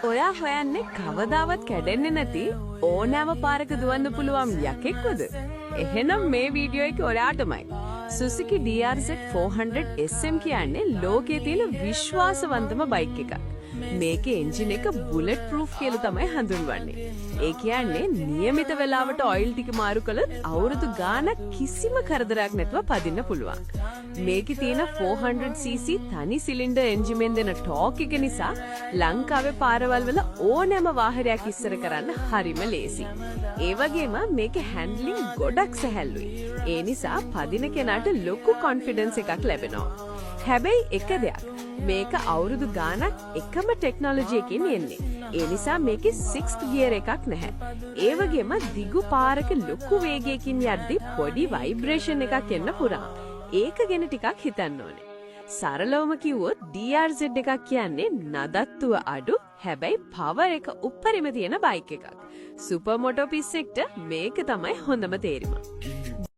ඔයා හොයන්නේ කවදාවත් කැඩෙන්නේ නැති ඕනෑම පාරක දුවන්න පුළුවන් යකෙක්වද? එහෙනම් මේ වීඩියෝ එක ඔයාටමයි. Suzuki DRZ 400 SM කියන්නේ ලෝකයේ තියෙන විශ්වාසවන්තම බයික් එකක්. මේකේ එන්ජින් එක බුලට් ප්‍රූෆ් කියලා තමයි හඳුන්වන්නේ. ඒ කියන්නේ નિયમિત වෙලාවට ඔයිල් ටික මාරු කළොත් අවුරුදු ගාණක් කිසිම කරදරයක් නැතුව පදින්න පුළුවන්. මේකේ තියෙන 400cc තනි සිලින්ඩර් එන්ජිමෙන් දෙන ටෝක් එක නිසා ලංකාවේ පාරවල් වල ඕනෑම වාහනයක් ඉස්සර කරන්න හරිම ලේසි. ඒ වගේම මේකේ හැන්ඩ්ලින් ගොඩක් සැහැල්ලුයි. ඒ නිසා පදින කෙනාට ලොකු කොන්ෆිඩන්ස් එකක් ලැබෙනවා. හැබැයි එක දෙයක් මේක අවුරුදු ගාණක් එකම ටෙක්නොලොජි එකකින් එන්නේ. ඒ නිසා මේකේ 6th ගියර් එකක් නැහැ. ඒ වගේම දිගු පාරක ලොකු වේගයකින් යද්දි පොඩි ভাইබ්‍රේෂන් එකක් එන්න පුරා. ඒක ගැන ටිකක් හිතන්න ඕනේ. සරලවම කිව්වොත් DRZ එකක් කියන්නේ නදත්තුව අඩු හැබැයි පවර් එක උඩරිම තියෙන බයික් එකක්. සුපර් මොටෝ පිස්සෙක්ට මේක තමයි හොඳම තේරීම.